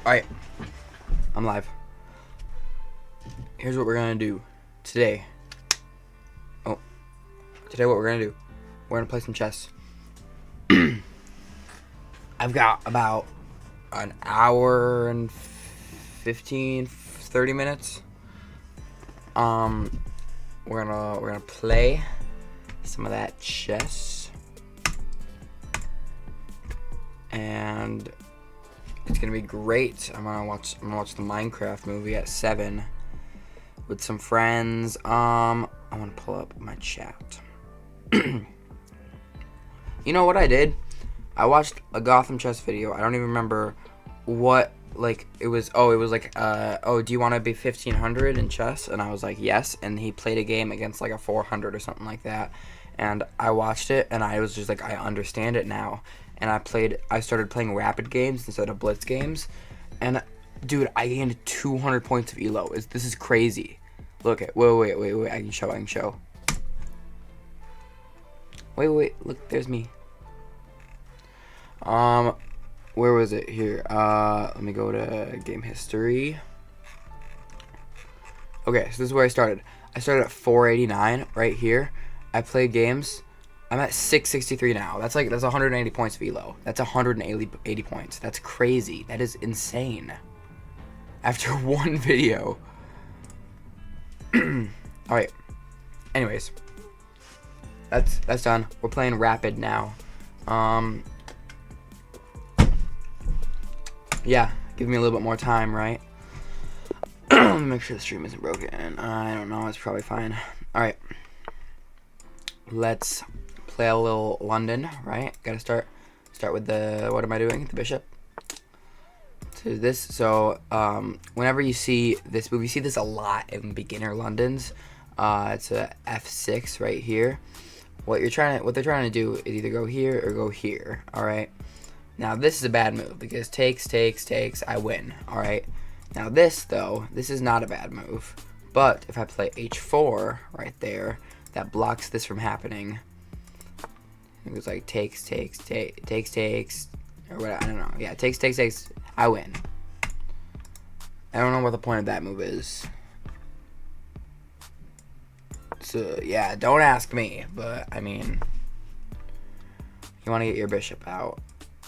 Alright, I'm live. Here's what we're gonna do today. Today what we're gonna do, we're gonna play some chess. I've got about an hour and 30 minutes. We're gonna play some of that chess, and it's gonna be great. I'm gonna watch the Minecraft movie at 7 with some friends. I want to pull up my chat. You know what I did? I watched a Gotham chess video. I don't even remember what, like, it was. Oh, it was like, do you want to be 1500 in chess? And I was like, yes. And he played a game against like a 400 or something like that. And I watched it, and I was just like, I understand it now. And I started playing rapid games instead of blitz games. And dude, I gained 200 points of elo. This is crazy. Look at, wait, I can show. Wait, look, there's me. Where was it? Here, let me go to game history. Okay, so this is where I started. I started at 489 right here. I played games. I'm at 663 now. That's 180 points of elo. That's 180 points. That's crazy. That is insane. After one video. Alright. Anyways. That's done. We're playing rapid now. Yeah, give me a little bit more time, right? Let me make sure the stream isn't broken. I don't know, it's probably fine. Alright. Let's play a little London, right? Gotta start with the, what am I doing? The bishop. To this, so, whenever you see this move, you see this a lot in beginner Londons. It's a f6 right here. What they're trying to do is either go here or go here, alright? Now, this is a bad move, because takes, I win, alright? Now, this, though, this is not a bad move. But, if I play h4 right there, that blocks this from happening. It was like takes, or what, I don't know. Yeah, takes, I win. I don't know what the point of that move is. So, yeah, don't ask me, but, I mean, you want to get your bishop out.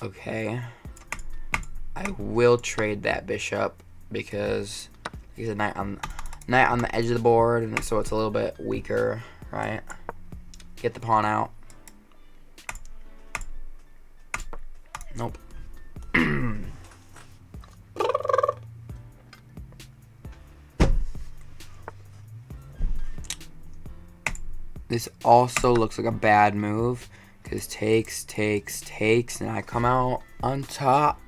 Okay. I will trade that bishop because he's a knight on the edge of the board, and so it's a little bit weaker, right? Get the pawn out. Nope. This also looks like a bad move because takes, and I come out on top.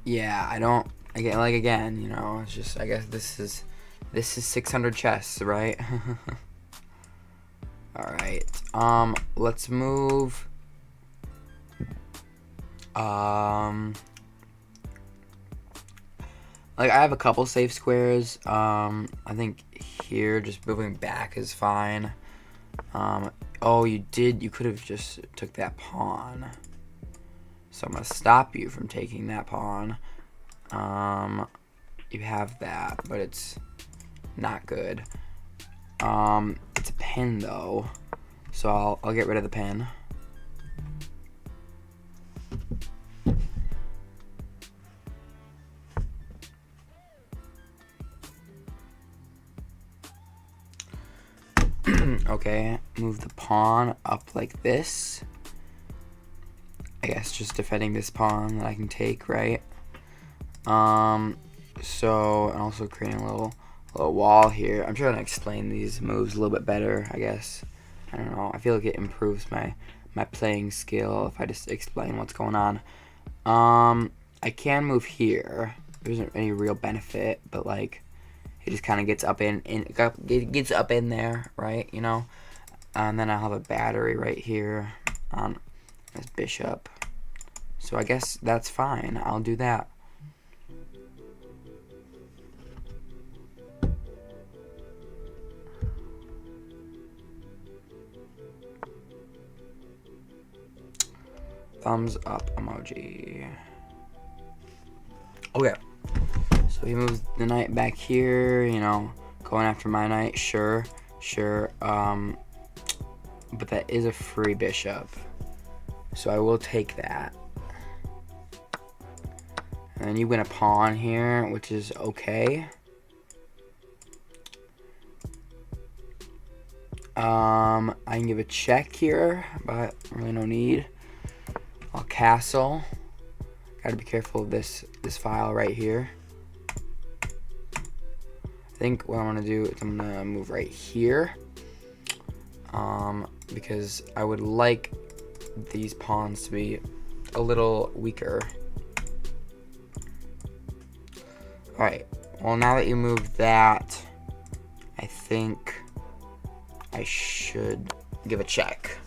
Yeah, again, you know, it's just, I guess this is 600 chess, right? Alright, let's move, like, I have a couple safe squares. I think here, just moving back is fine. Oh, you could have just took that pawn. So I'm going to stop you from taking that pawn. You have that, but it's not good. It's a pin, though. So I'll get rid of the pin. Okay, move the pawn up like this. I guess just defending this pawn that I can take, right? So, and also creating a little wall here. I'm trying to explain these moves a little bit better, I guess. I don't know. I feel like it improves my playing skill if I just explain what's going on. I can move here. There isn't any real benefit, but like, it just kind of gets up in there, right? You know, and then I'll have a battery right here on this bishop. So I guess that's fine. I'll do that. thumbs up emoji. Okay. So he moves the knight back here, you know, going after my knight, sure. But that is a free bishop. So I will take that. And then you win a pawn here, which is okay. I can give a check here, but really no need. I'll castle. Gotta be careful of this file right here. I think what I'm gonna do is I'm gonna move right here. Because I would like these pawns to be a little weaker. Alright, well now that you moved that, I think I should give a check.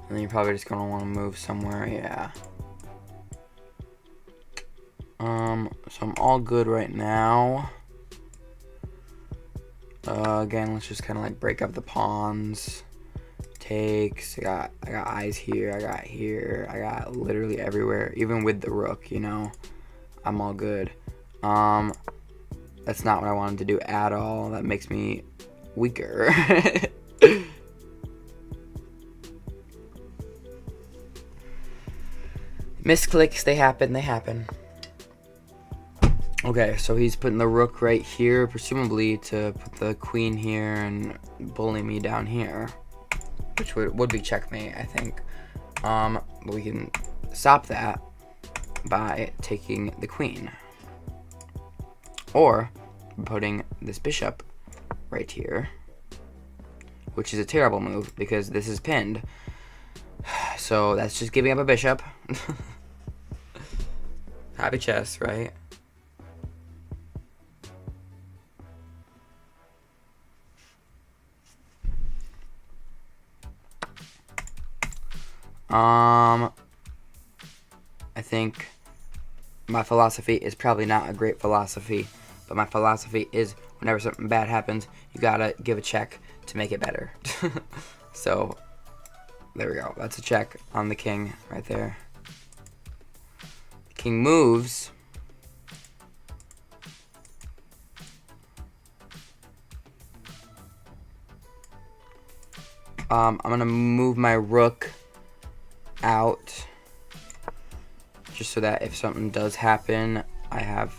And then you're probably just gonna want to move somewhere, yeah. So I'm all good right now. Again, let's just kind of like break up the pawns. Takes. I got eyes here. I got here. I got literally everywhere. Even with the rook, you know, I'm all good. That's not what I wanted to do at all. That makes me weaker. Misclicks, they happen. Okay, so he's putting the rook right here, presumably to put the queen here and bully me down here, which would be checkmate, I think. But we can stop that by taking the queen, or putting this bishop right here, which is a terrible move because this is pinned. So that's just giving up a bishop. Happy chess, right? I think my philosophy is probably not a great philosophy, but my philosophy is whenever something bad happens, you gotta give a check to make it better. So, there we go. That's a check on the king right there. The king moves. I'm gonna move my rook out just so that if something does happen, I have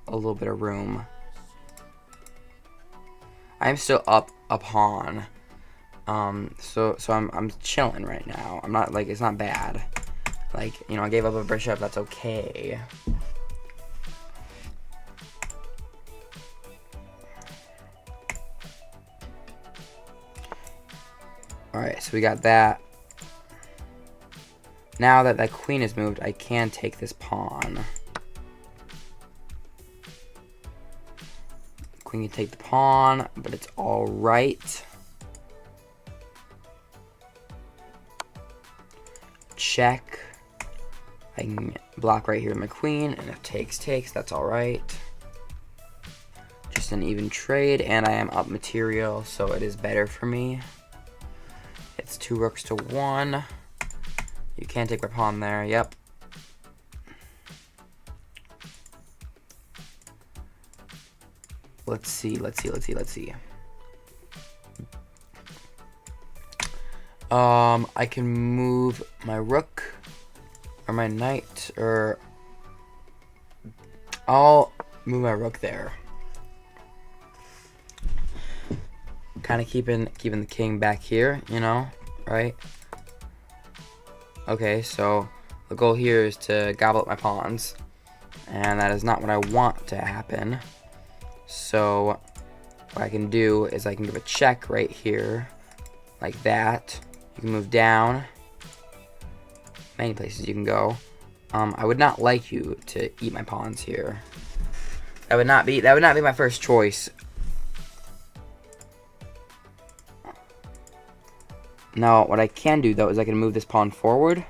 a little bit of room. I'm still up a pawn. So I'm chilling right now. I'm not, like, it's not bad. Like, you know, I gave up a bishop, that's okay. Alright, so we got that. Now that that queen is moved, I can take this pawn. Queen can take the pawn, but it's alright. Check. I can block right here with my queen, and if takes, that's alright. Just an even trade, and I am up material, so it is better for me. It's 2 rooks to 1. You can't take my pawn there, yep. Let's see. I can move my rook or my knight, or I'll move my rook there. Kind of keeping the king back here, you know, right? Okay, so the goal here is to gobble up my pawns, and that is not what I want to happen. So what I can do is I can give a check right here, like that. You can move down. Many places you can go. I would not like you to eat my pawns here. That would not be my first choice. Now, what I can do, though, is I can move this pawn forward.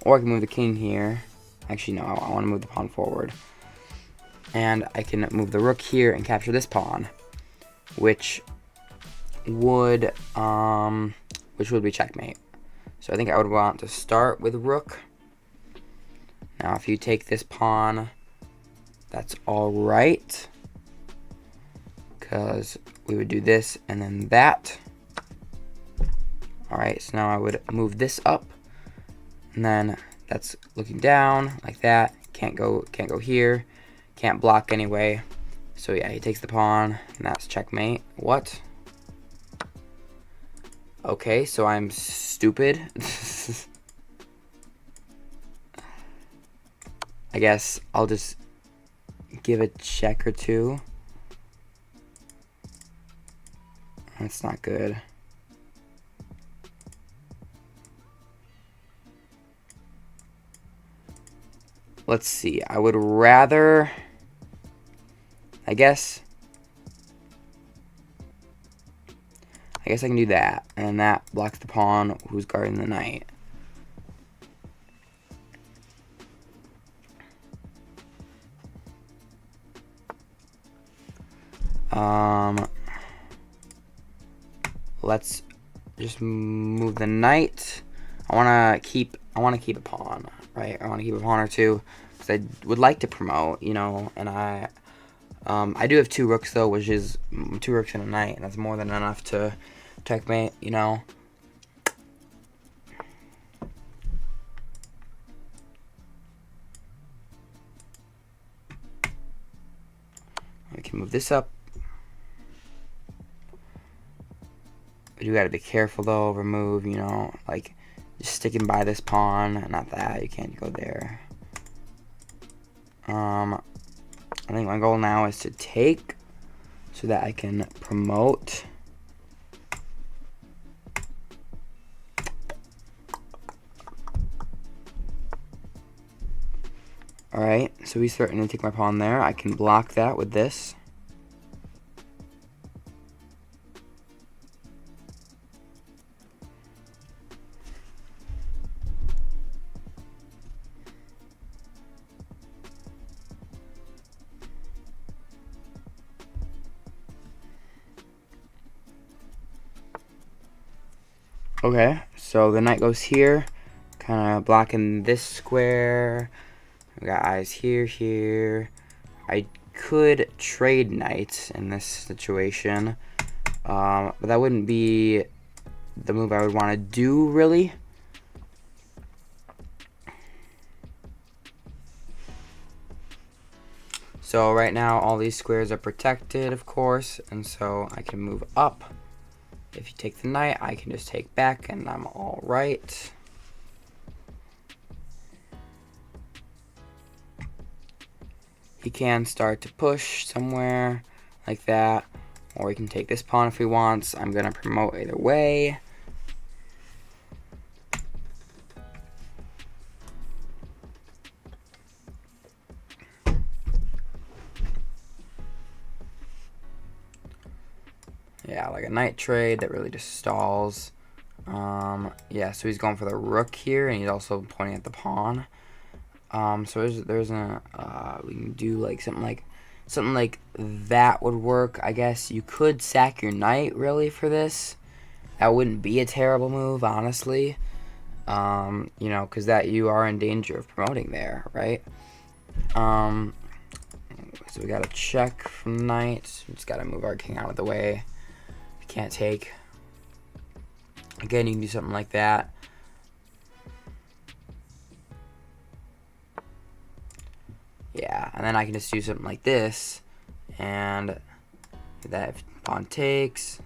Or I can move the king here. Actually, no, I want to move the pawn forward. and I can move the rook here and capture this pawn, which would be checkmate. So I think I would want to start with rook. Now if you take this pawn, that's all right, because we would do this and then that. All right, so now I would move this up, and then that's looking down like that. Can't go here, can't block anyway. So yeah, he takes the pawn, and that's checkmate. What? Okay, so I'm stupid. I guess I'll just give a check or two. That's not good. Let's see. I would rather, I guess I can do that, and that blocks the pawn who's guarding the knight. Let's just move the knight. I want to keep a pawn, right? I want to keep a pawn or two, because I would like to promote, you know, and I do have 2 rooks though, which is 2 rooks and a knight, and that's more than enough to checkmate, you know. We can move this up. You gotta be careful though, over move, you know, like just sticking by this pawn, not that, you can't go there. I think my goal now is to take so that I can promote. Alright, so he's starting to take my pawn there. I can block that with this. Okay, so the knight goes here, kind of blocking this square. We got eyes here. I could trade knights in this situation, but that wouldn't be the move I would want to do, really. So right now all these squares are protected, of course, and so I can move up. If you take the knight, I can just take back, and I'm all right. He can start to push somewhere like that, or he can take this pawn if he wants. I'm gonna promote either way. Yeah, like a knight trade that really just stalls. Yeah, so he's going for the rook here, and he's also pointing at the pawn. So there's a we can do like something like that would work. I guess you could sack your knight really for this. That wouldn't be a terrible move, honestly. You know, because that you are in danger of promoting there, right? So we got a check from the knight. We just got to move our king out of the way. We can't take. Again, you can do something like that. Yeah, and then I can just do something like this, and that if pawn takes,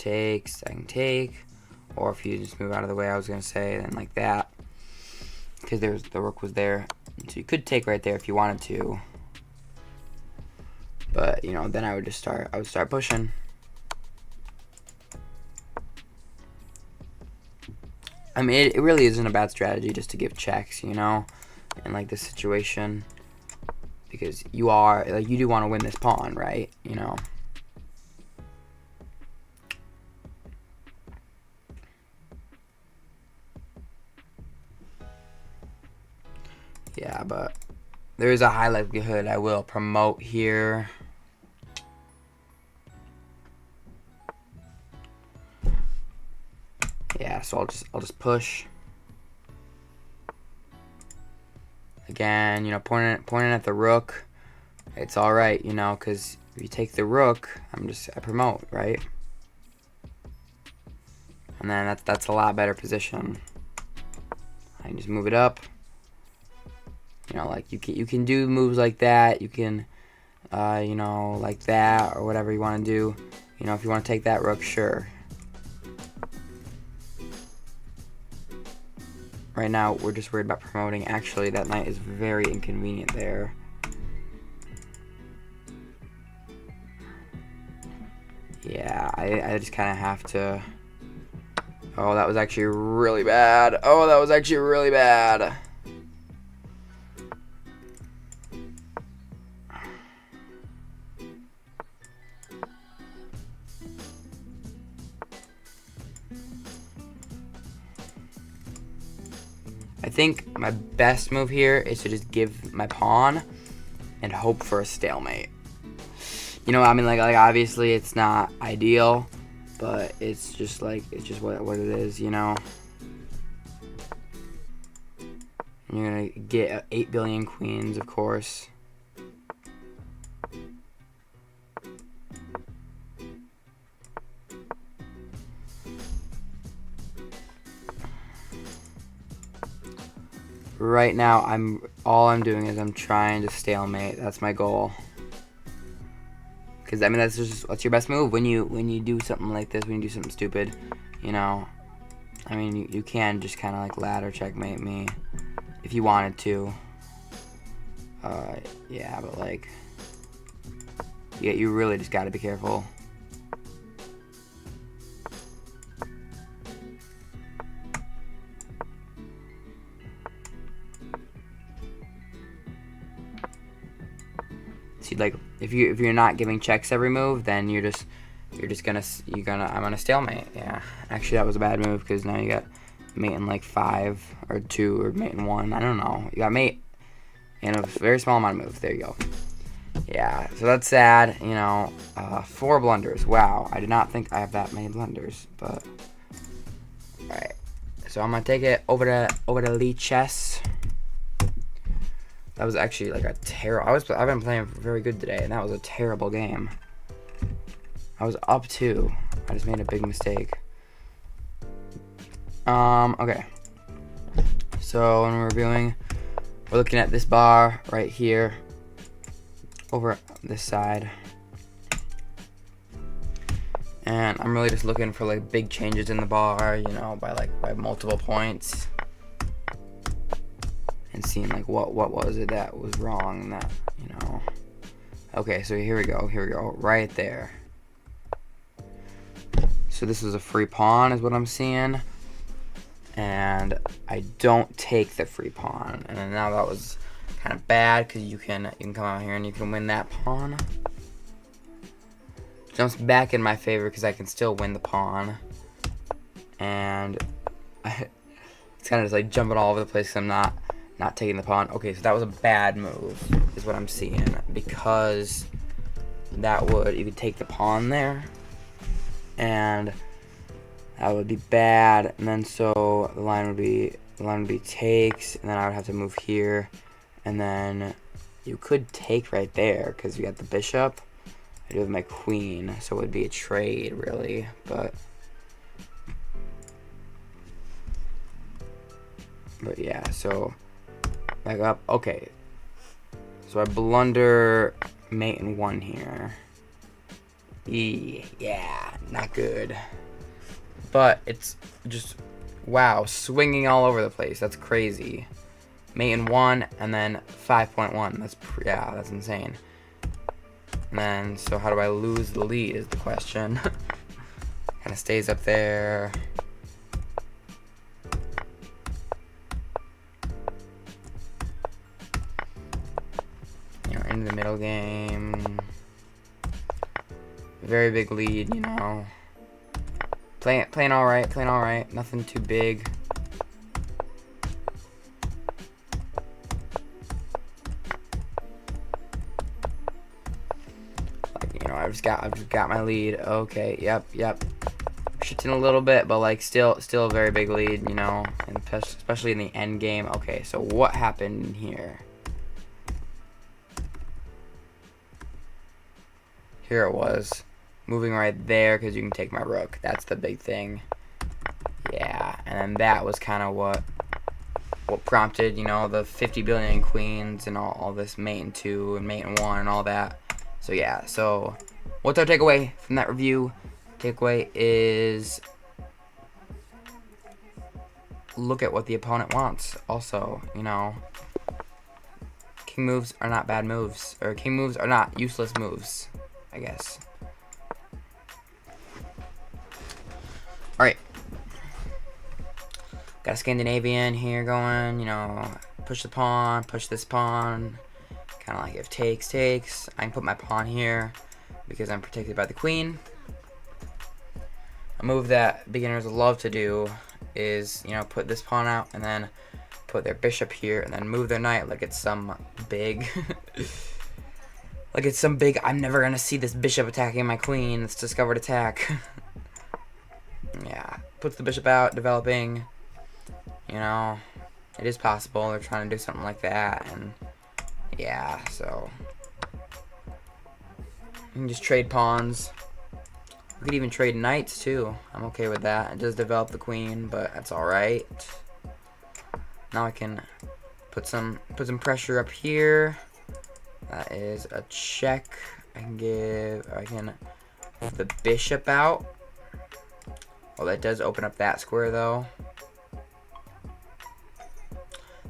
I can take, or if you just move out of the way, I was gonna say, then like that, because the rook was there, so you could take right there if you wanted to, but you know, then I would start pushing. I mean, it really isn't a bad strategy just to give checks, you know, in like this situation, because you do want to win this pawn, right? You know. Yeah, but there is a high likelihood I will promote here. Yeah, so I'll just push. Again, you know, pointing at the rook. It's all right, you know, because if you take the rook, I promote, right? And then that's a lot better position. I can just move it up. You know, like you can do moves like that. You can, you know, like that or whatever you want to do. You know, if you want to take that rook, sure. Right now, we're just worried about promoting. Actually, that knight is very inconvenient there. Yeah, I just kind of have to... Oh, that was actually really bad. Oh, that was actually really bad. I think my best move here is to just give my pawn and hope for a stalemate. You know, I mean, like obviously it's not ideal, but it's just what it is, you know. And you're gonna get 8 billion queens, of course. Right now, all I'm doing is I'm trying to stalemate. That's my goal. Because I mean, what's your best move when you do something like this, when you do something stupid, you know. I mean, you can just kind of like ladder checkmate me if you wanted to. Yeah, but like, yeah, you really just gotta be careful. See, like if you're not giving checks every move, then I'm gonna stalemate. Yeah, actually that was a bad move because now you got mate in like 5 or 2 or mate in 1. I don't know. You got mate in a very small amount of moves. There you go. Yeah, so that's sad. You know, 4 blunders. Wow, I did not think I have that many blunders. But all right, so I'm gonna take it over to Lichess. That was actually like a terrible... I've been playing very good today, and that was a terrible game. I was up 2. I just made a big mistake. Okay. So when we're reviewing, we're looking at this bar right here, over this side. And I'm really just looking for like big changes in the bar, you know, by multiple points. And seeing like what was it that was wrong and that, you know. Okay, so here we go, right there. So this is a free pawn is what I'm seeing. And I don't take the free pawn. And then now that was kind of bad because you can come out here and you can win that pawn. Jumps back in my favor because I can still win the pawn. And it's kind of just like jumping all over the place because I'm not taking the pawn. Okay, so that was a bad move, is what I'm seeing, because you could take the pawn there, and that would be bad. And then so the line would be takes, and then I would have to move here, and then you could take right there because you got the bishop. I do have my queen, so it would be a trade really, but yeah. So back up. Okay. So I blunder mate in 1 here. Yeah, not good. But it's just, wow, swinging all over the place. That's crazy. Mate in 1 and then 5.1. That's insane. And then, so how do I lose the lead is the question. Kind of stays up there. In the middle game, very big lead, you know. Playing all right, nothing too big. I've just got my lead. Okay, yep. Shitting a little bit, but like still a very big lead, you know, and especially in the end game. Okay, so what happened here? Here it was, moving right there because you can take my rook. That's the big thing. Yeah, and then that was kind of what prompted, you know, the 50 billion queens and all this mate in 2 and mate in 1 and all that. So yeah, so what's our takeaway from that review? Takeaway is look at what the opponent wants. Also, you know, king moves are not bad moves, or king moves are not useless moves, I guess. Alright. Got a Scandinavian here going, you know, push the pawn, push this pawn. Kind of like if takes. I can put my pawn here because I'm protected by the queen. A move that beginners love to do is, you know, put this pawn out and then put their bishop here and then move their knight like it's some big I'm never gonna see this bishop attacking my queen. It's discovered attack. Yeah, puts the bishop out, developing. You know, it is possible. They're trying to do something like that, and yeah, so you can just trade pawns. We could even trade knights too. I'm okay with that. It does develop the queen, but that's all right. Now I can put some pressure up here. That is a check. I can put the bishop out. Oh, that does open up that square though.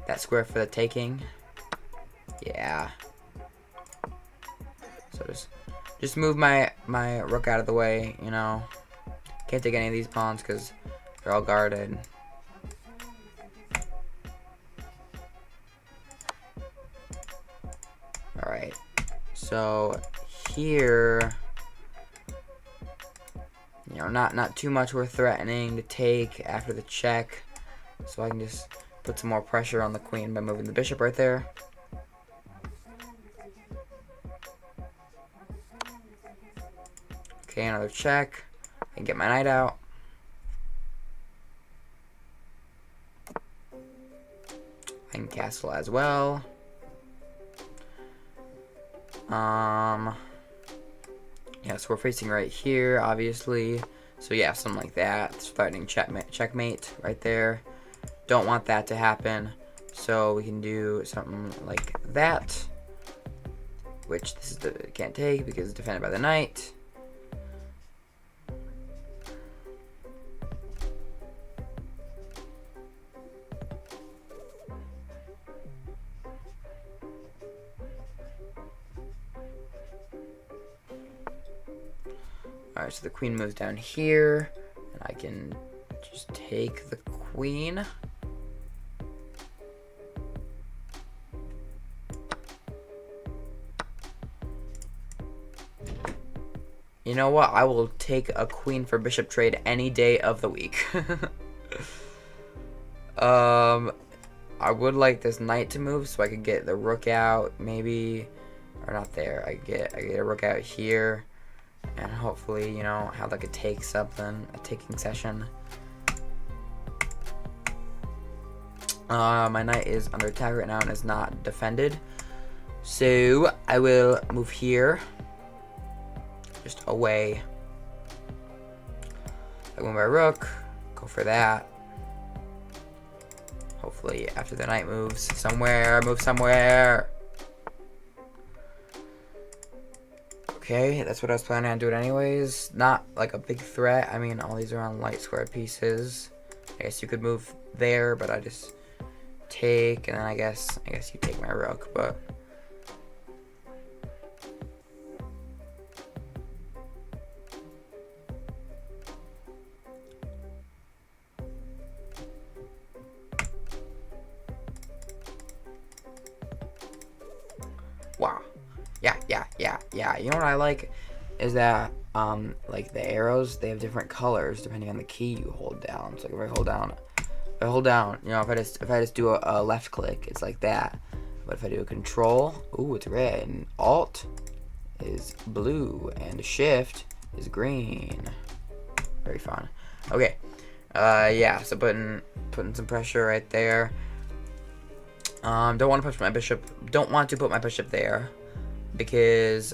That square for the taking. Yeah. So just move my rook out of the way, you know. Can't take any of these pawns because they're all guarded. Alright. So here, you know, not too much we're threatening to take after the check. So I can just put some more pressure on the queen by moving the bishop right there. Okay, another check. I can get my knight out. I can castle as well. Yeah, so we're facing right here, obviously. So yeah, something like that. It's threatening checkmate right there. Don't want that to happen. So we can do something like that. Which this is can't take because it's defended by the knight. Alright, so the queen moves down here, and I can just take the queen. You know what? I will take a queen for bishop trade any day of the week. I would like this knight to move so I could get the rook out, maybe, or not there. I get a rook out here. And hopefully, you know, have like a taking session. My knight is under attack right now and is not defended. So I will move here. Just away. I move my rook. Go for that. Hopefully after the knight moves somewhere, move somewhere. Okay, that's what I was planning on doing anyways. Not like a big threat. I mean, all these are on light square pieces. I guess you could move there, but I just take, and then I guess you take my rook, but wow. Yeah. You know what I like is that like the arrows, they have different colors depending on the key you hold down. So if I hold down, you know, if I just do a left click, it's like that. But if I do a control, ooh, it's red. And alt, is blue, and shift is green. Very fun. Okay. Yeah, so putting some pressure right there. Don't want to push my bishop. Don't want to put my bishop there because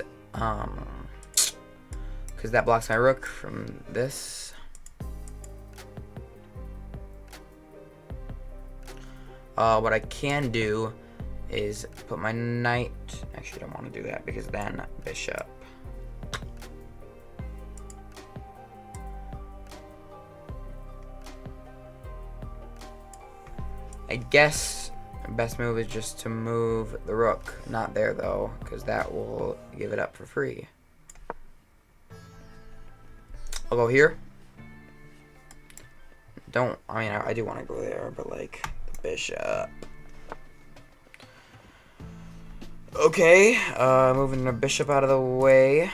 that blocks my rook from this. What I can do is put my knight. Actually, I don't want to do that because then bishop. I guess the best move is just to move the rook. Not there though, because that will give it up for free. I'll go here. I do want to go there, but like the bishop. Okay, moving the bishop out of the way.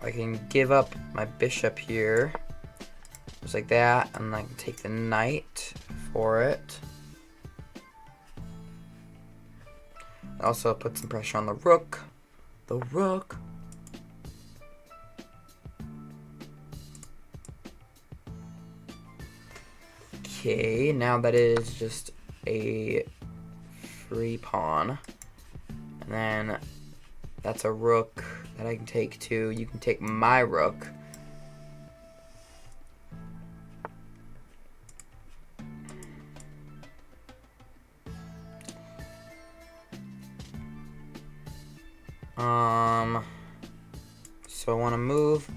I can give up my bishop here, just like that, and I can take the knight for it. Also put some pressure on the rook. The rook. Okay, now that is just a free pawn. And then that's a rook that I can take too. You can take my rook. So I want to move.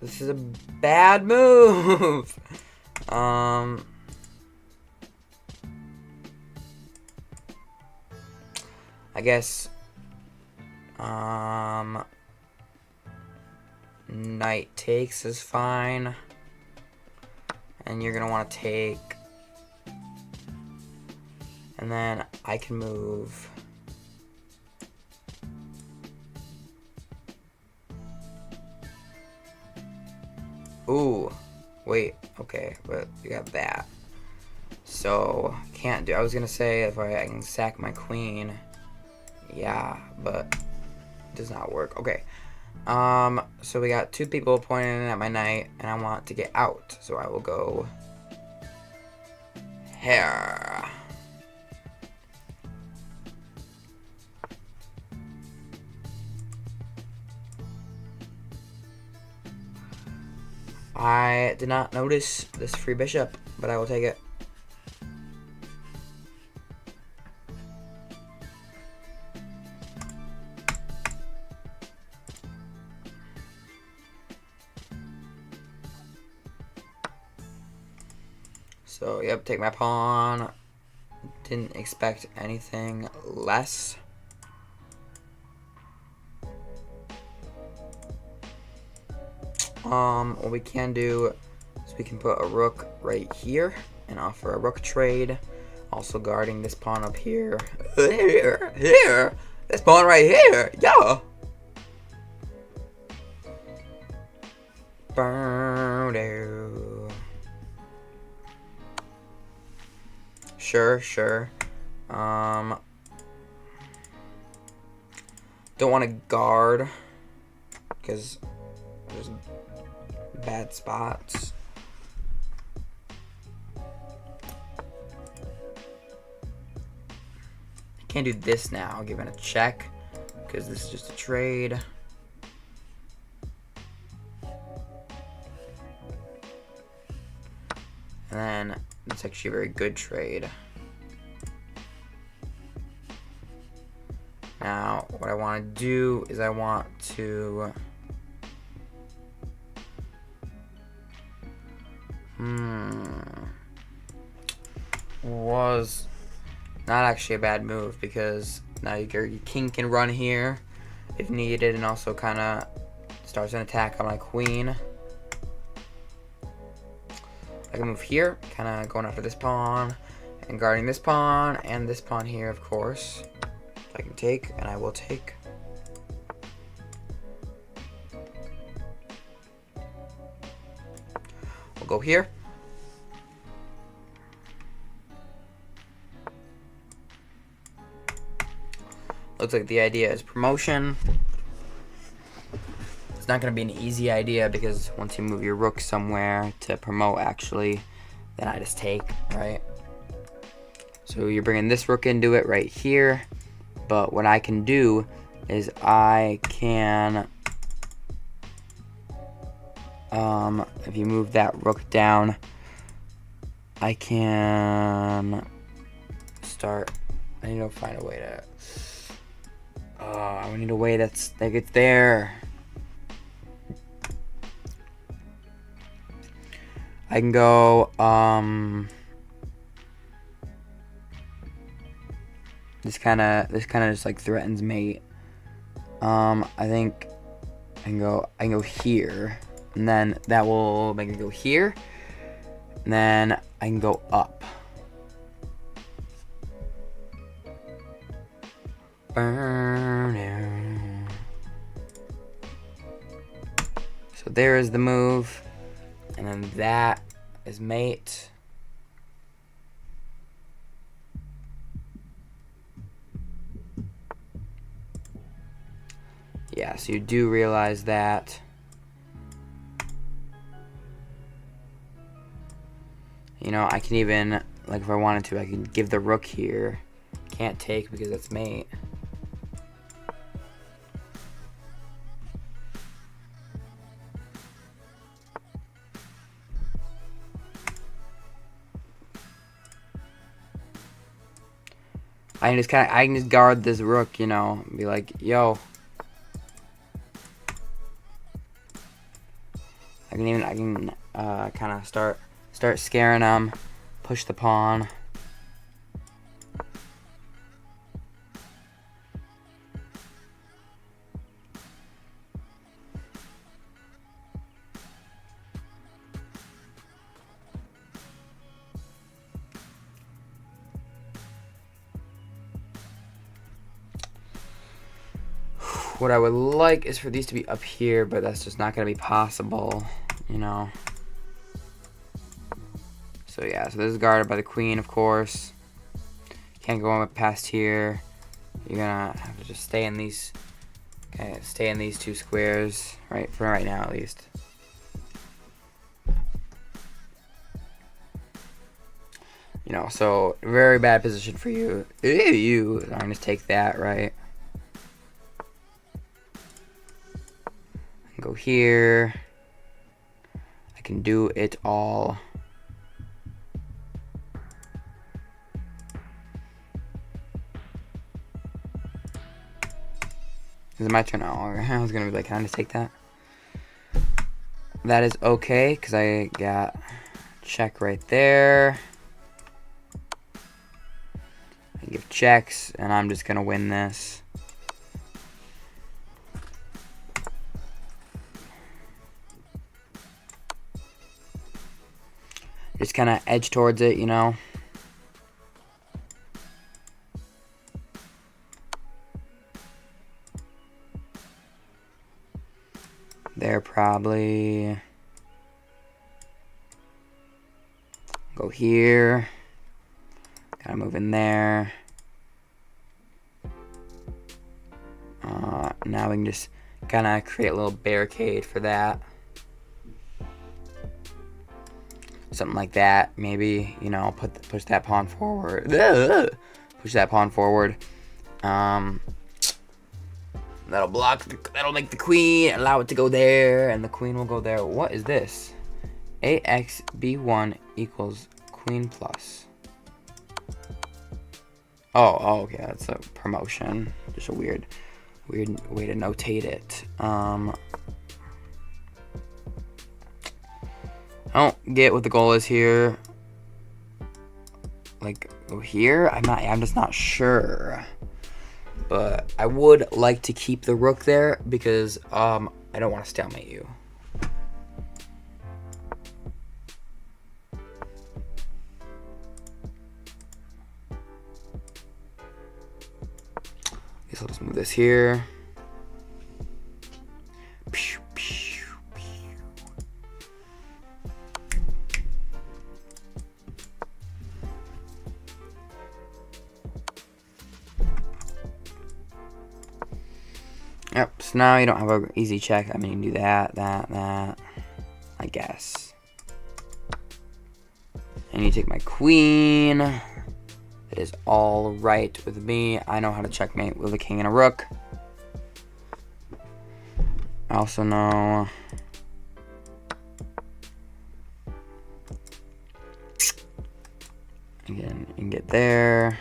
This is a bad move. I guess knight takes is fine. And you're gonna want to take, and then I can move. Ooh, wait, okay, but we got that. So, can't do, I was gonna say if I can sack my queen. Yeah, but it does not work. Okay. So we got two people pointing at my knight, and I want to get out. So I will go here. I did not notice this free bishop, but I will take it. So, yep, take my pawn. Didn't expect anything less. What we can do is we can put a rook right here and offer a rook trade. Also guarding this pawn up here. Here! This pawn right here! Yeah! Sure. Don't want to guard because there's bad spots. I can't do this now, given a check, because this is just a trade. And then it's actually a very good trade. Now, what I want to do is I want to was not actually a bad move because now your king can run here if needed and also kind of starts an attack on my queen. I can move here, kind of going after this pawn and guarding this pawn and this pawn here, of course. I can take, and I will take. We'll go here. Looks like the idea is promotion. It's not going to be an easy idea because once you move your rook somewhere to promote, actually, then I just take, right? So you're bringing this rook into it right here. But what I can do is I can, if you move that rook down, I can start, I need to find a way to, I need a way that gets there. I can go, this kind of just like threatens mate. I think I can go here, and then that will make it go here, and then I can go up. So there is the move, and then that is mate. Yeah, so you do realize that. You know, I can even, like if I wanted to, I can give the rook here. Can't take because that's mate. I can just guard this rook, you know, and be like, yo. I can kind of start scaring them, push the pawn. What I would like is for these to be up here, but that's just not going to be possible, you know. So yeah, so this is guarded by the queen, of course. Can't go on past here. You're gonna have to just stay in these, okay, stay in these two squares, right, for right now at least. You know, so very bad position for you. I'm gonna take that, right? Go here. I can do it all. Is it my turn? Oh, I was gonna be like, can I just take that? That is okay, because I got check right there. I give checks, and I'm just gonna win this. Just kind of edge towards it, you know. There probably. Go here. Gotta move in there. Now we can just kind of create a little barricade for that. Something like that, maybe, you know, push that pawn forward. Push that pawn forward. That'll that'll make the queen, allow it to go there, and the queen will go there. What is this? AX B1 equals queen plus. Oh, okay, that's a promotion. Just a weird way to notate it. I don't get what the goal is here. Like, go here? I'm just not sure. But I would like to keep the rook there because I don't want to stalemate you. I guess I'll just move this here. Yep, so now you don't have an easy check. I mean, you can do that, I guess. And you take my queen. It is all right with me. I know how to checkmate with a king and a rook. I also know... Again, you can get there.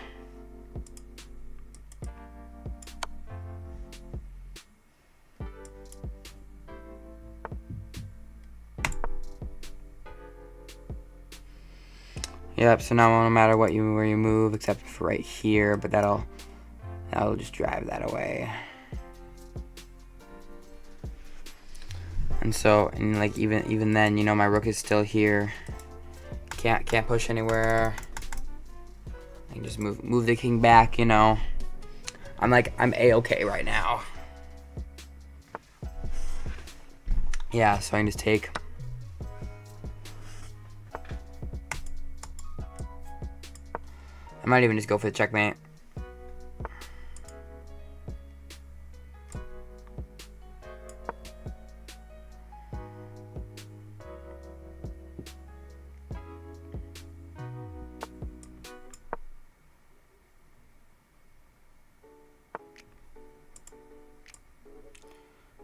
Yep, so now no matter where you move, except for right here, but that'll just drive that away. And so, and like even then, you know, my rook is still here. Can't push anywhere. I can just move the king back, you know. I'm A-okay right now. Yeah, so I can just take. I might even just go for the checkmate.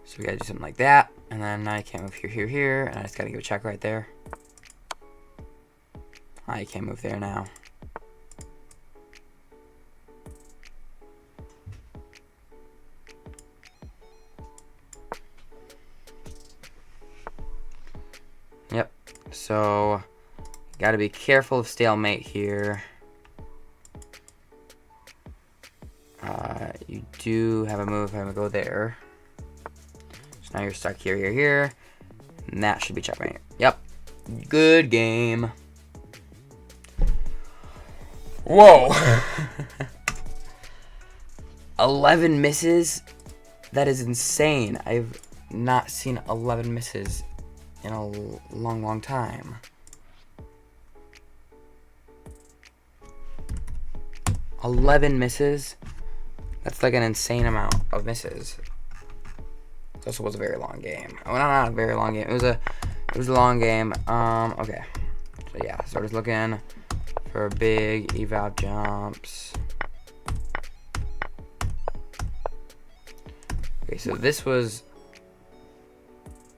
So we gotta do something like that, and then I can't move here, and I just gotta give a check right there. I can't move there now. Yep, so gotta be careful of stalemate here. You do have a move, I'm gonna go there. So now you're stuck here, and that should be checkmate. Yep, good game. Whoa! 11 misses? That is insane. I've not seen 11 misses in a long time. $11 misses? That's like an insane amount of misses. This also was a very long game. Oh, not a very long game. It was a long game. Okay. So yeah, so just looking for big evap jumps. Okay, so this was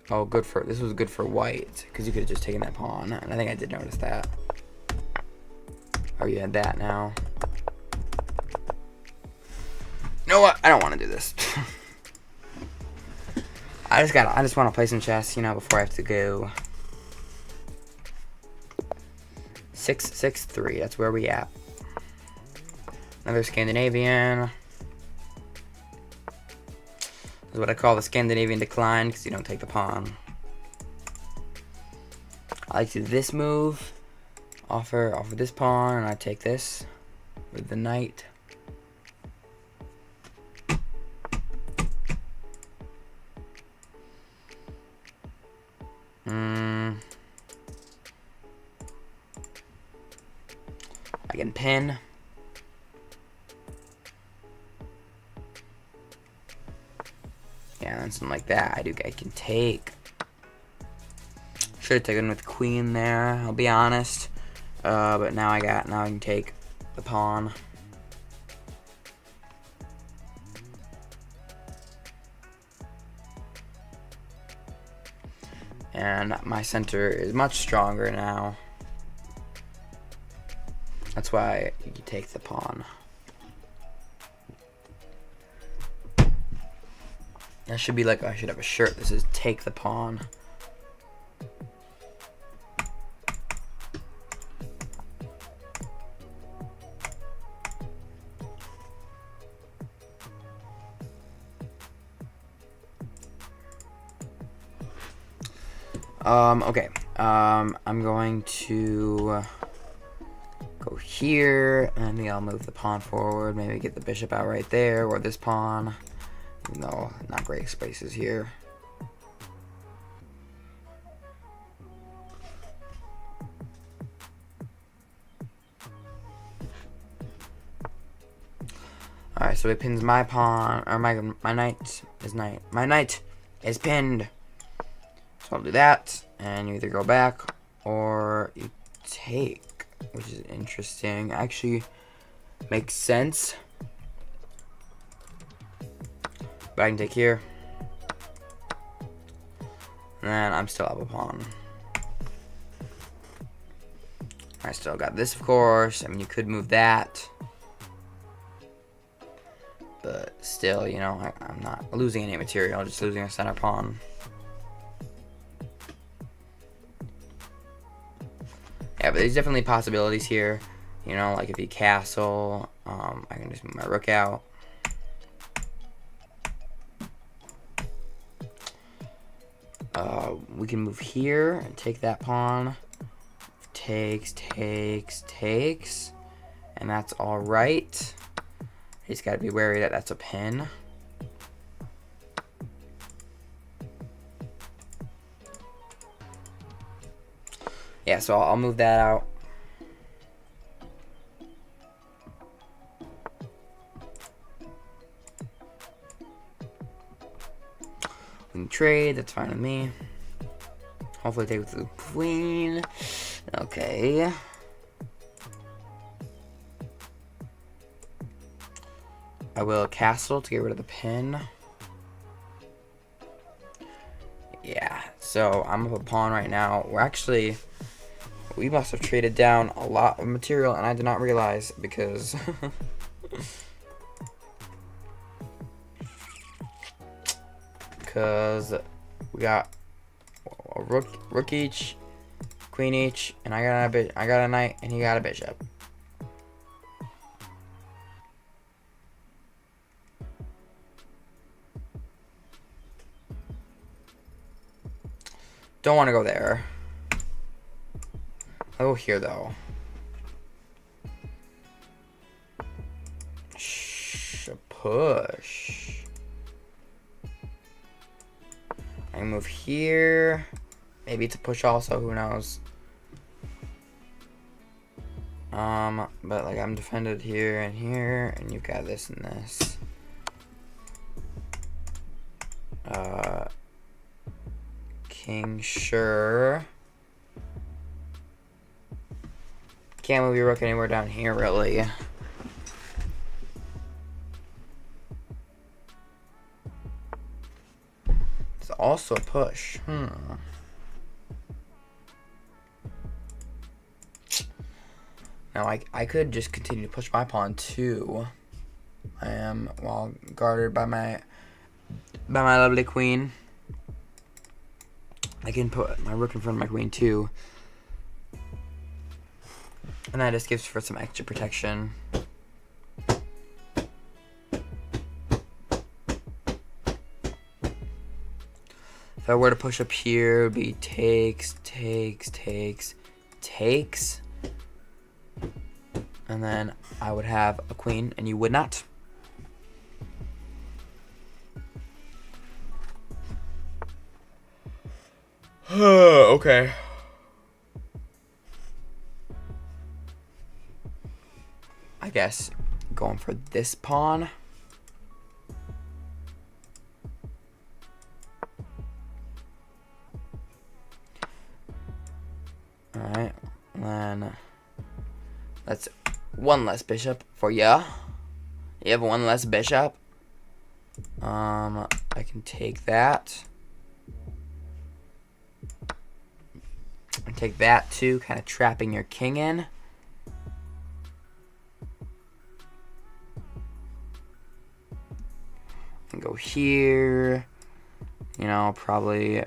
this was good for white, because you could have just taken that pawn, and I think I did notice that. Oh, you had that now. You know what? I don't want to do this. I just want to play some chess, you know, before I have to go. 6-6-3. That's where we at. Another Scandinavian. This is what I call the Scandinavian decline, because you don't take the pawn. I like to do this move. Offer this pawn, and I take this with the knight. I can pin. Yeah, and something like that. I can take. Should have taken with queen there, I'll be honest. But now I can take the pawn. And my center is much stronger now. That's why you take the pawn. That should be like, I should have a shirt that says take the pawn. Okay. I'm going to go here, and I think I'll move the pawn forward, maybe get the bishop out right there, or this pawn. Even though not great spaces here. Alright, So it pins my pawn, or my knight is pinned. So I'll do that, and you either go back or you take, which is interesting. Actually makes sense. But I can take here. And then I'm still up a pawn. I still got this, of course. I mean, you could move that. But still, you know, I'm not losing any material, just losing a center pawn. Yeah, but there's definitely possibilities here. You know, like if you castle, I can just move my rook out. We can move here and take that pawn. Takes. And that's alright. He's got to be wary that that's a pin. Yeah, so I'll move that out. We can trade, that's fine with me. Hopefully take with the queen. Okay. I will castle to get rid of the pin. Yeah, so I'm up a pawn right now. We must have traded down a lot of material, and I did not realize because we got a rook each, queen each, and I got a knight, and he got a bishop. Don't want to go there. I'll go here though. Push. I can move here. Maybe it's a push also, who knows. But like I'm defended here, and you've got this and this. King, sure. Can't move your rook anywhere down here, really. It's also a push. Now I could just continue to push my pawn too. I am well guarded by my lovely queen. I can put my rook in front of my queen too. And that just gives for some extra protection. If I were to push up here, it would be takes. And then I would have a queen, and you would not. Okay. I guess going for this pawn. Alright, then that's one less bishop for ya. You have one less bishop. I can take that. And take that too, kind of trapping your king in. And go here. You know, probably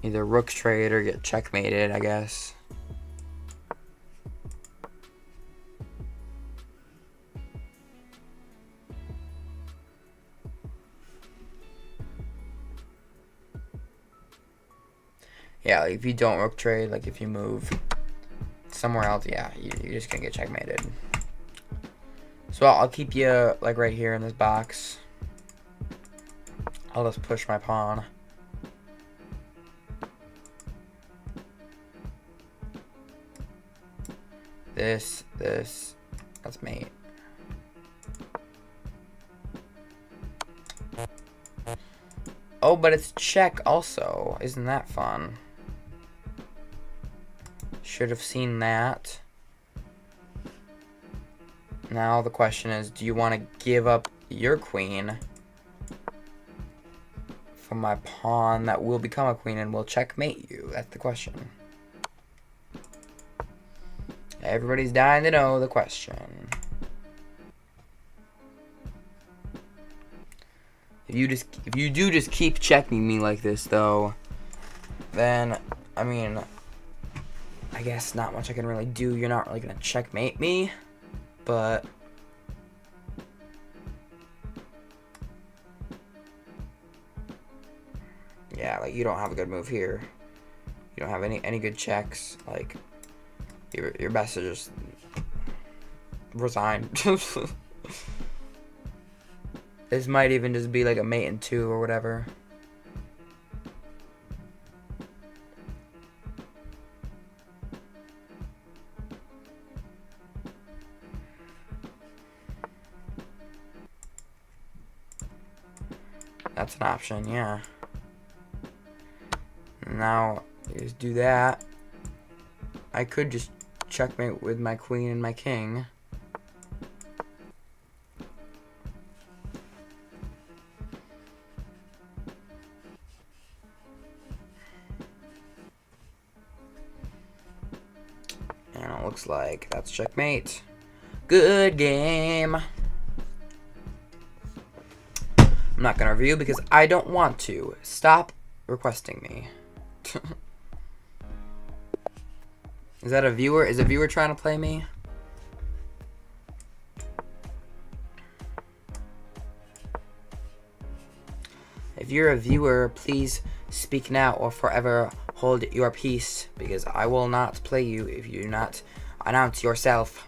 either rook trade or get checkmated, I guess. Yeah, like if you don't rook trade, like if you move somewhere else, yeah, you're just gonna get checkmated. So I'll keep you like right here in this box. I'll just push my pawn. This, that's mate. Oh, but it's check also. Isn't that fun? Should have seen that. Now the question is, do you want to give up your queen for my pawn that will become a queen and will checkmate you? That's the question. Everybody's dying to know the question. If you do just keep checking me like this though, then I mean, I guess not much I can really do. You're not really gonna checkmate me, but yeah, like you don't have a good move here. You don't have any good checks. Like your best to just resign. This might even just be like a mate in 2 or whatever. That's an option, yeah. Now, just do that. I could just checkmate with my queen and my king. And it looks like that's checkmate. Good game. I'm not gonna review because I don't want to. Stop requesting me. Is that a viewer? Is a viewer trying to play me? If you're a viewer, please speak now or forever hold your peace, because I will not play you if you do not announce yourself.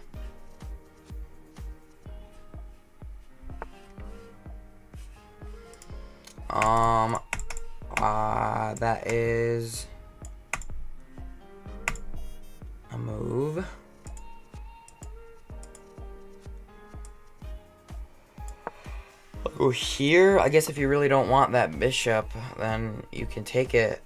That is a move. Oh, here, I guess if you really don't want that bishop, then you can take it.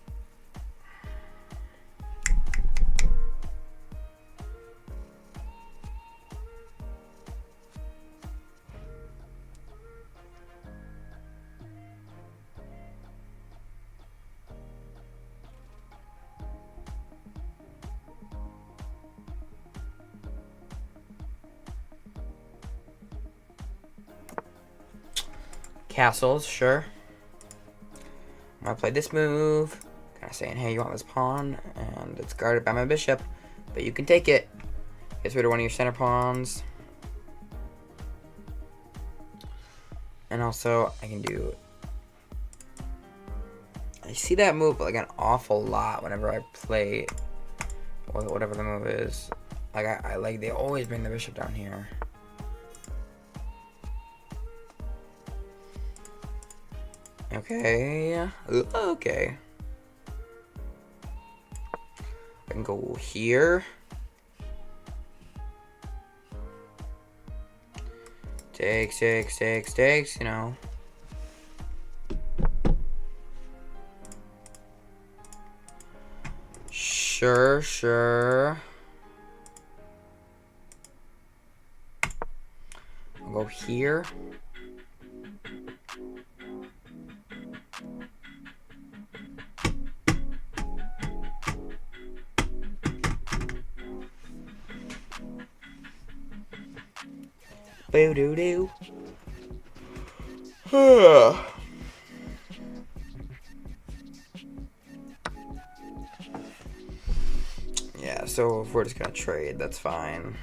Castles, sure. I'm gonna play this move. Kind of saying, hey, you want this pawn? And it's guarded by my bishop, but you can take it. Gets rid of one of your center pawns. And also, I can do... I see that move like an awful lot whenever I play whatever the move is. Like, I like, they always bring the bishop down here. Okay. Okay. I can go here. Takes, you know. Sure. I'll go here. Boo-doo-doo. Yeah, so if we're just gonna trade, that's fine.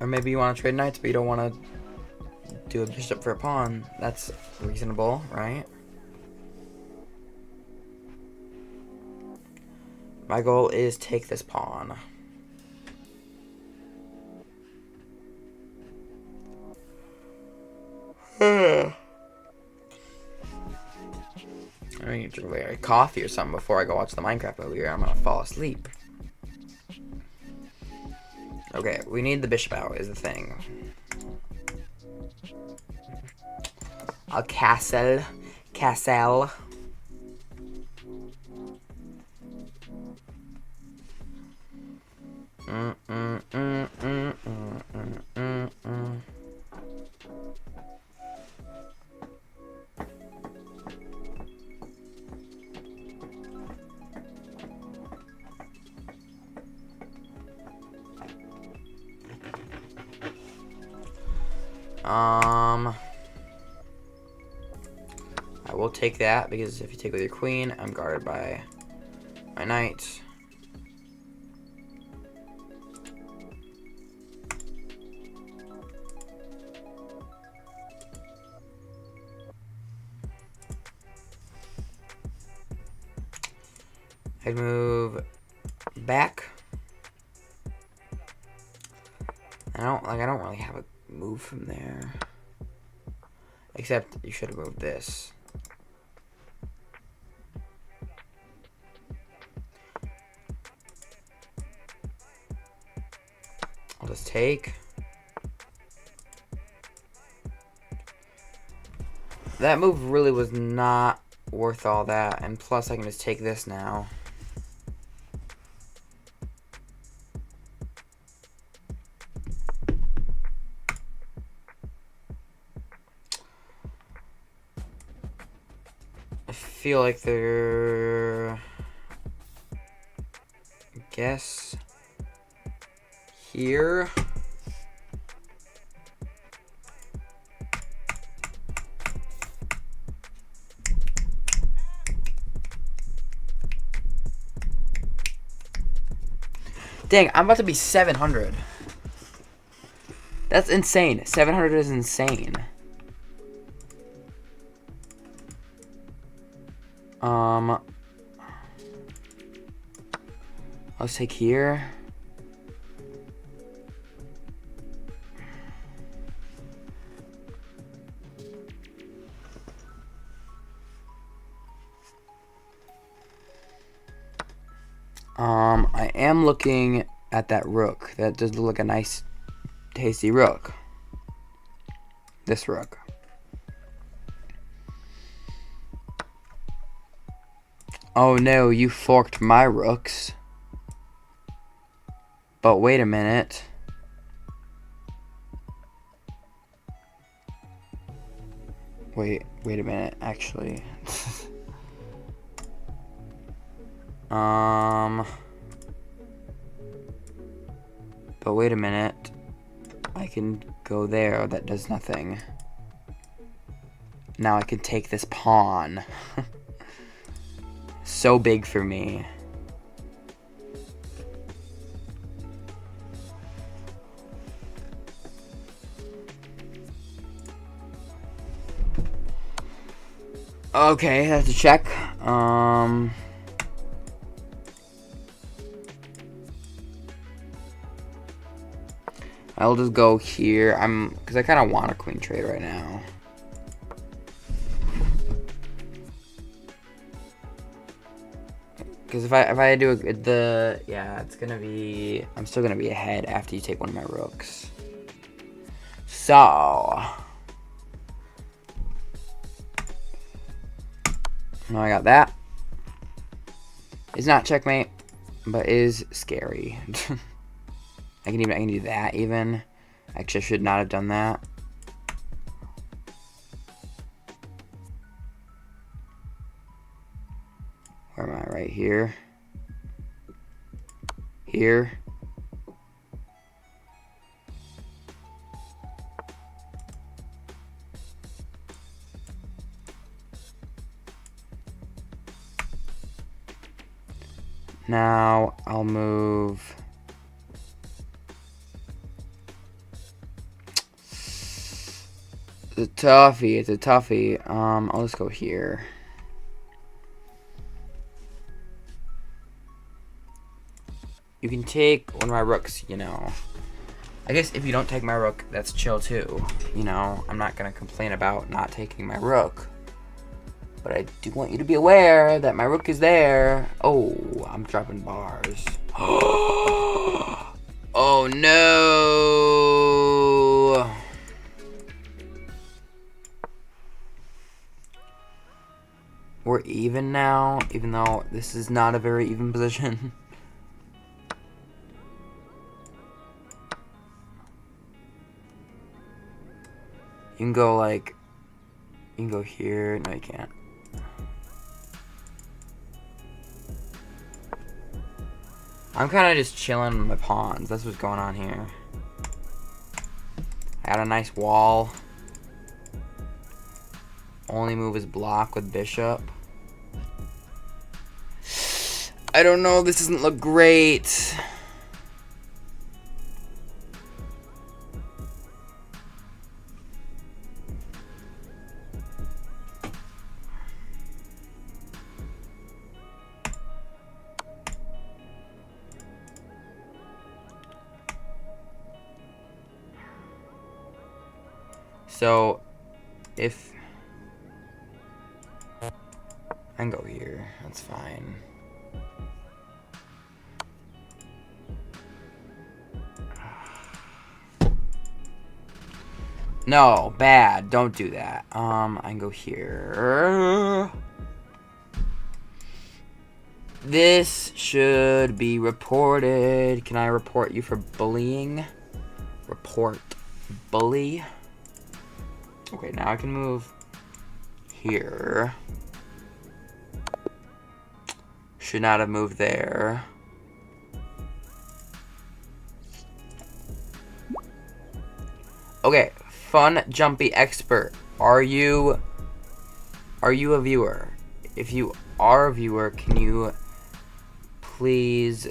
Or maybe you want to trade knights, but you don't want to do a bishop for a pawn. That's reasonable, right? My goal is take this pawn. I need to drink a coffee or something before I go watch the Minecraft movie, or I'm gonna fall asleep. Okay, we need the bishop out, is the thing. A castle. Castle. I will take that, because if you take with your queen, I'm guarded by my knight. I'd move back. I don't really have a move from there. Except you should have moved this. I'll just take. That move really was not worth all that, and plus I can just take this now. I feel like they're... I guess... here... Dang, I'm about to be 700. That's insane. 700 is insane. Let's take here. I am looking at that rook. That does look like a nice, tasty rook. This rook. Oh no, you forked my rooks. But wait a minute. Wait a minute, actually. But wait a minute. I can go there, that does nothing. Now I can take this pawn. So big for me. Okay, that's a check. I'll just go here. Because I kind of want a queen trade right now. Because if I do yeah, it's gonna be, I'm still gonna be ahead after you take one of my rooks. So now I got that. It's not checkmate, but is scary. I can do that even. Actually, I should not have done that. Where am I? Right here. Here. Now I'll move. It's a toughie. It's a toughie. I'll just go here. You can take one of my rooks, you know. I guess if you don't take my rook, that's chill too. You know, I'm not gonna complain about not taking my rook. But I do want you to be aware that my rook is there. Oh, I'm dropping bars. Oh no! We're even now, even though this is not a very even position. You can go like, you can go here. No, you can't. I'm kind of just chilling with my pawns. That's what's going on here. I got a nice wall. Only move is block with bishop. I don't know. This doesn't look great. So, if I can go here, that's fine. No, bad. Don't do that. I can go here. This should be reported. Can I report you for bullying? Report bully. Okay, now I can move here. Should not have moved there. Okay, fun jumpy expert. Are you a viewer? If you are a viewer, can you please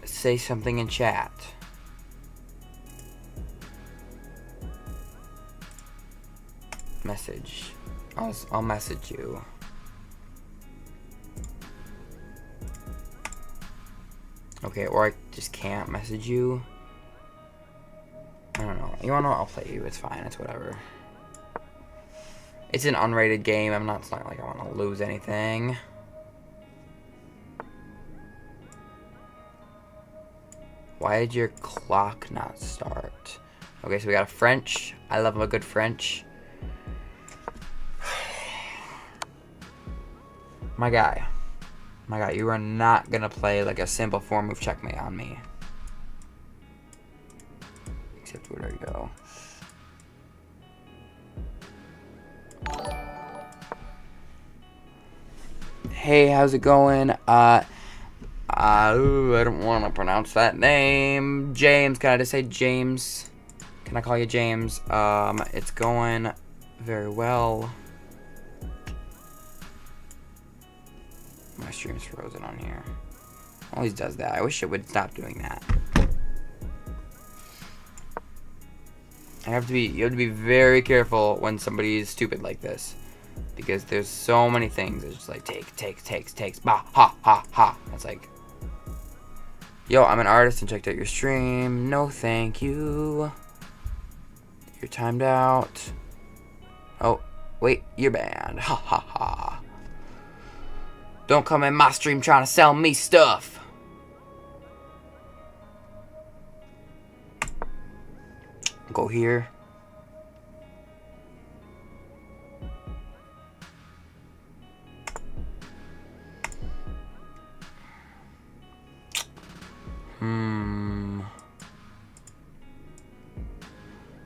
say something in chat? Message. I'll message you. Okay, or I just can't message you. I don't know. You wanna know? I'll play you. It's fine. It's whatever. It's an unrated game. It's not like I want to lose anything. Why did your clock not start? Okay, so we got a French. I love a good French. My guy, you are not gonna play like a simple 4-move checkmate on me. Except where do you go? Hey, how's it going? I don't want to pronounce that name. James, can I just say James? Can I call you James? It's going very well. My stream's frozen on here. Always does that. I wish it would stop doing that. You have to be very careful when somebody is stupid like this, because there's so many things. It's just like takes, bah, ha, ha, ha. It's like, yo, I'm an artist and checked out your stream. No, thank you. You're timed out. Oh, wait, you're banned. Ha, ha, ha. Don't come in my stream trying to sell me stuff. Go here.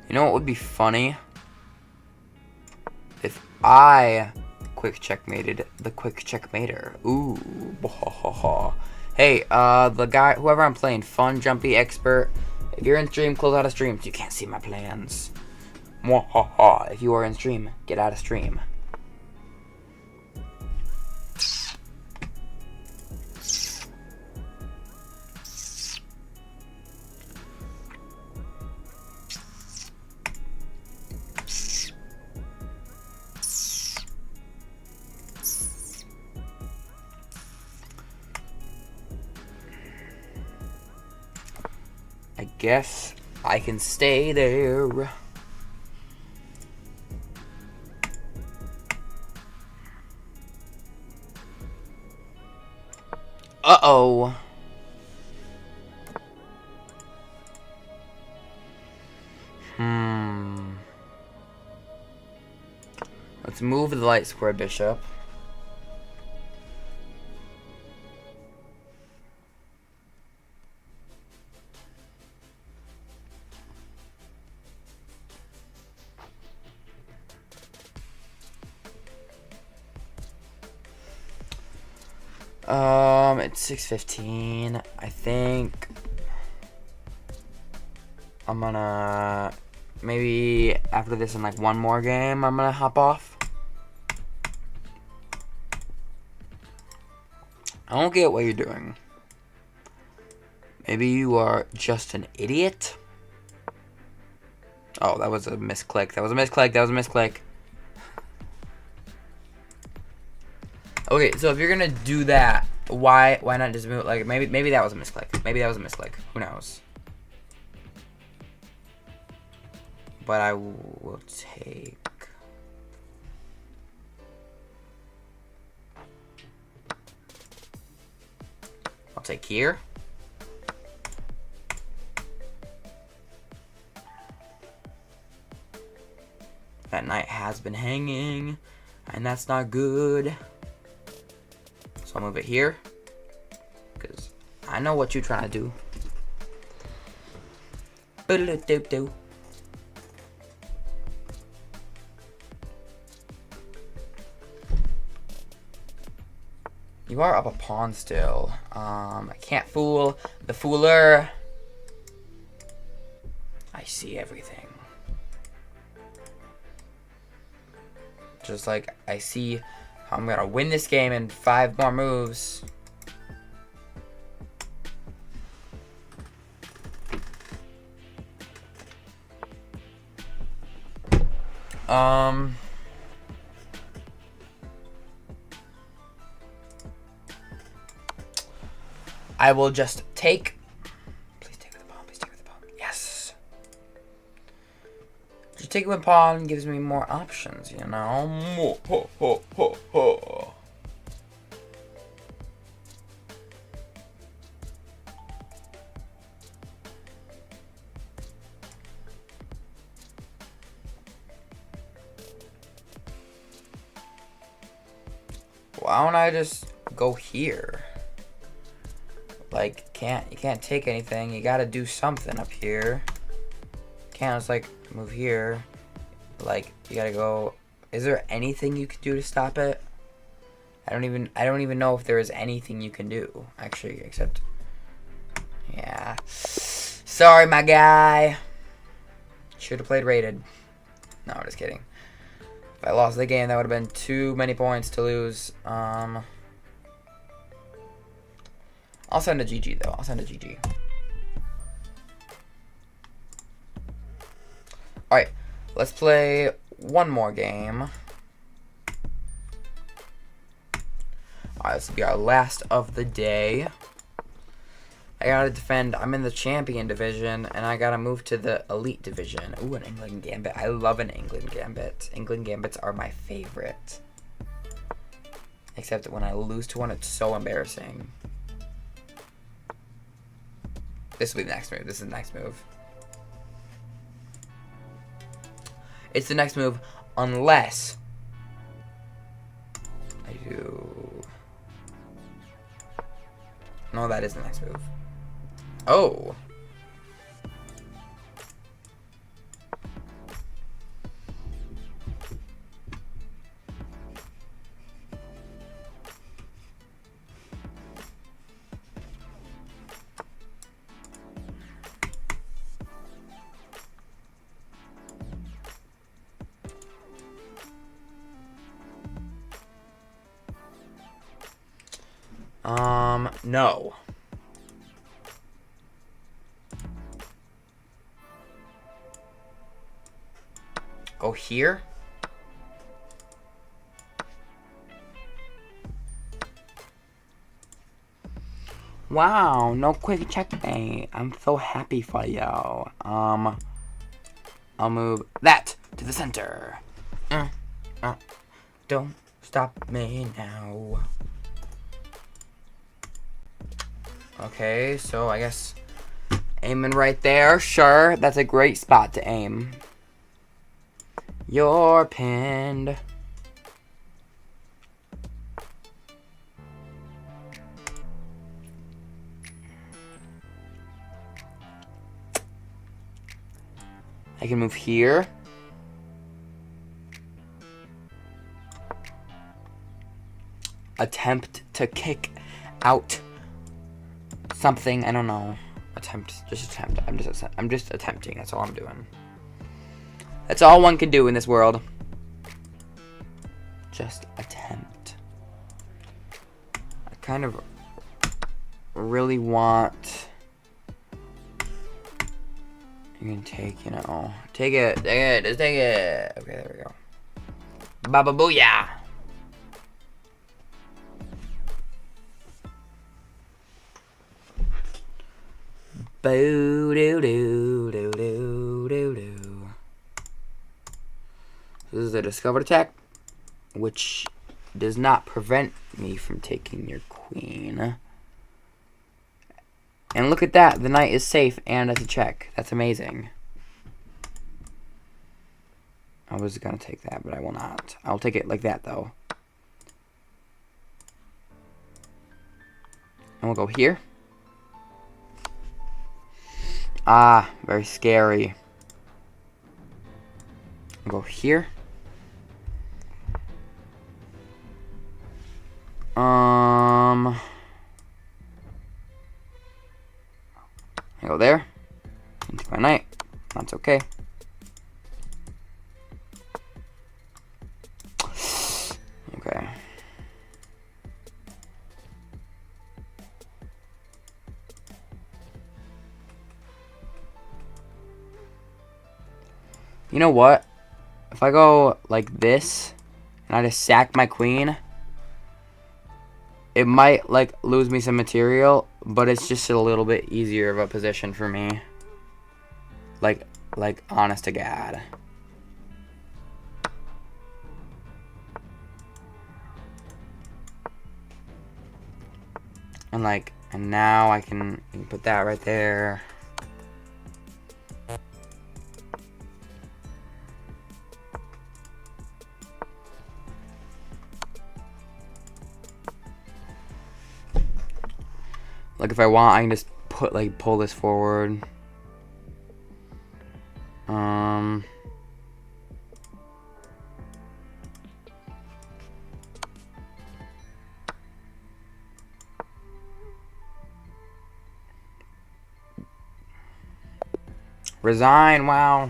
You know what would be funny? If I quick checkmated the quick checkmater. Ooh. Hey, the guy, whoever I'm playing, fun, jumpy, expert. If you're in stream, close out of stream. You can't see my plans. If you are in stream, get out of stream. I guess I can stay there. Uh-oh. Let's move the light square bishop. It's 6:15. I think I'm gonna maybe after this in like one more game I'm gonna hop off. I don't get what you're doing. Maybe you are just an idiot. Oh, that was a misclick. That was a misclick. That was a misclick. Okay, so if you're gonna do that, why not just move? Like maybe that was a misclick. Maybe that was a misclick. Who knows? But I will take. I'll take here. That knight has been hanging, and that's not good. So I'll move it here, because I know what you're trying to do. You are up a pawn still. I can't fool the fooler. I see everything. Just like I see how I'm gonna win this game in 5 more moves. I will just take. Please take with the pawn. Please take with the pawn. Yes. Just take it with pawn gives me more options, you know. Ho, ho, ho, ho. Why don't I just go here? Like, you can't take anything. You gotta do something up here. Can't just like move here. Like, you gotta go. Is there anything you can do to stop it? I don't even know if there is anything you can do actually, except. Yeah. Sorry, my guy. Should have played rated. No, just kidding. If I lost the game, that would have been too many points to lose. I'll send a GG though. I'll send a GG. Alright, let's play one more game. Alright, this will be our last of the day. I gotta defend. I'm in the champion division, and I gotta move to the elite division. Ooh, an England Gambit. I love an England Gambit. England Gambits are my favorite. Except that when I lose to one, it's so embarrassing. This will be the next move. This is the next move. It's the next move, unless I do. No, that is the next move. Oh. No. Go here? Wow, no quick checkmate. I'm so happy for you. I'll move that to the center. Don't stop me now. Okay, so I guess aiming right there. Sure, that's a great spot to aim. You're pinned. I can move here. Attempt to kick out something. I don't know. Just attempt. I'm just attempting. That's all I'm doing. That's all one can do in this world. Just attempt. I kind of really want. You can take, you know, take it, just take it. Okay, there we go. Baba booyah. Boo doo doo doo doo doo doo. This is a discovered attack, which does not prevent me from taking your queen. And look at that, the knight is safe and it's a check. That's amazing. I was gonna take that, but I will not. I'll take it like that though. And we'll go here. Ah, very scary. We'll go here. I go there. Into my knight. That's okay. Okay. You know what? If I go like this, and I just sack my queen, it might, like, lose me some material, but it's just a little bit easier of a position for me. Like, honest to God. And now I can put that right there. Like, if I want, I can just pull this forward. Resign, wow.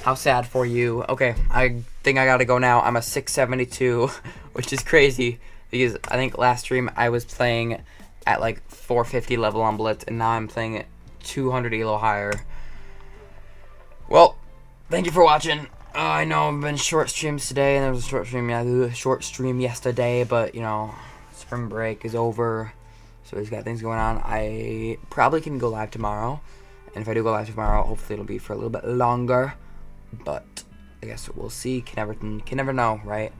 How sad for you. Okay, I think I gotta go now. I'm a 672, which is crazy, because I think last stream I was playing at like 450 level on Blitz, and now I'm playing at 200 elo higher. Well, thank you for watching. I know I've been short streams today, and there was a short stream yesterday, but you know, spring break is over, so we've got things going on. I probably can go live tomorrow, and if I do go live tomorrow, hopefully it'll be for a little bit longer, but I guess we'll see. Can never know, right?